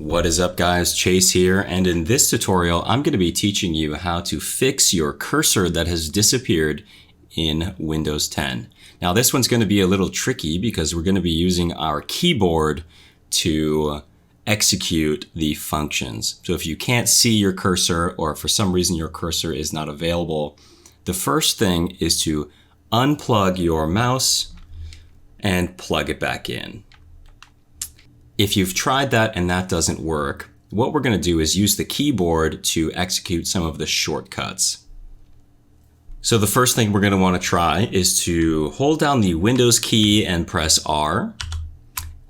What is up guys, Chase here, and in this tutorial I'm going to be teaching you how to fix your cursor that has disappeared in Windows 10. Now this one's going to be a little tricky because we're going to be using our keyboard to execute the functions. So if you can't see your cursor or for some reason your cursor is not available, the first thing is to unplug your mouse and plug it back in. If you've tried that and that doesn't work, what we're going to do is use the keyboard to execute some of the shortcuts. So the first thing we're going to want to try is to hold down the Windows key and press R,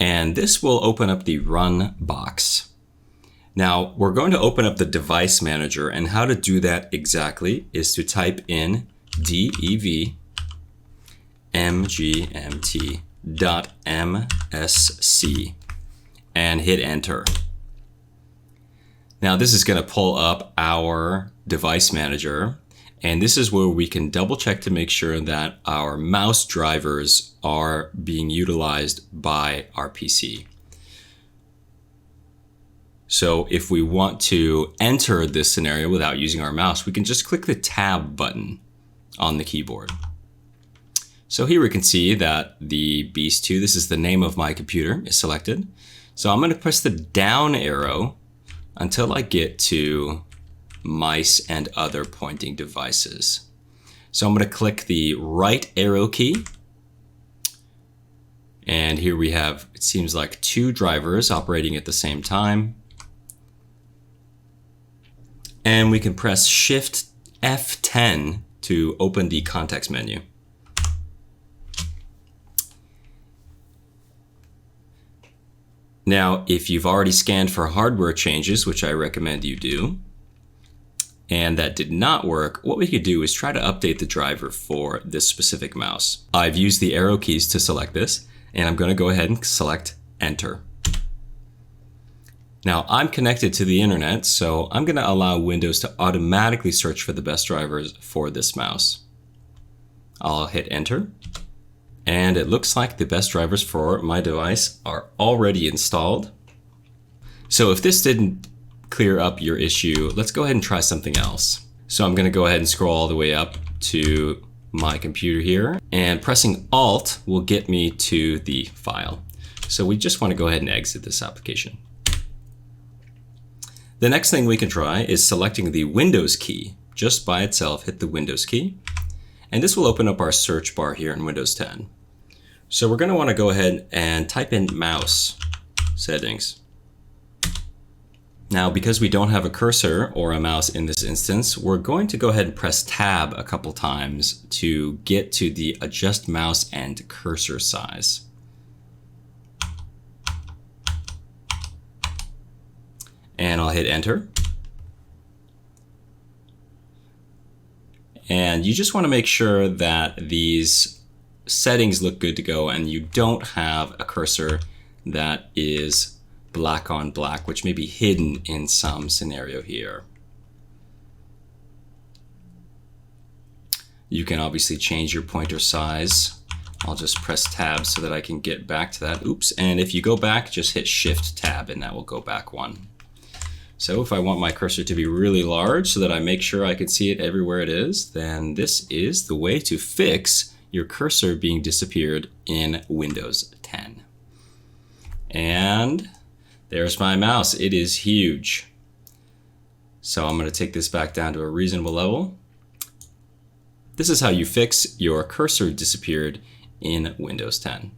and this will open up the Run box. Now we're going to open up the device manager, and how to do that exactly is to type in DEVMGMT.msc and hit enter. Now this is going to pull up our device manager, and this is where we can double check to make sure that our mouse drivers are being utilized by our PC. So if we want to enter this scenario without using our mouse, we can just click the tab button on the keyboard. So here we can see that the Beast 2, this is the name of my computer, is selected. So I'm going to press the down arrow until I get to mice and other pointing devices. So I'm going to click the right arrow key. And here we have, it seems like two drivers operating at the same time. And we can press SHIFT F10 to open the context menu. Now, if you've already scanned for hardware changes, which I recommend you do, and that did not work, what we could do is try to update the driver for this specific mouse. I've used the arrow keys to select this, and I'm going to go ahead and select Enter. Now, I'm connected to the internet, so I'm going to allow Windows to automatically search for the best drivers for this mouse. I'll hit Enter. And it looks like the best drivers for my device are already installed. So if this didn't clear up your issue, let's go ahead and try something else. So I'm going to go ahead and scroll all the way up to my computer here, and pressing Alt will get me to the file. So we just want to go ahead and exit this application. The next thing we can try is selecting the Windows key. Just by itself, hit the Windows key. And this will open up our search bar here in Windows 10. So we're going to want to go ahead and type in mouse settings. Now, because we don't have a cursor or a mouse in this instance, we're going to go ahead and press tab a couple times to get to the adjust mouse and cursor size. And I'll hit enter. And you just want to make sure that these settings look good to go and you don't have a cursor that is black on black, which may be hidden in some scenario here. You can obviously change your pointer size. I'll just press tab so that I can get back to that. Oops, and if you go back, just hit shift tab and that will go back one. So if I want my cursor to be really large so that I make sure I can see it everywhere it is, then this is the way to fix your cursor being disappeared in Windows 10. And there's my mouse. It is huge. So I'm going to take this back down to a reasonable level. This is how you fix your cursor disappeared in Windows 10.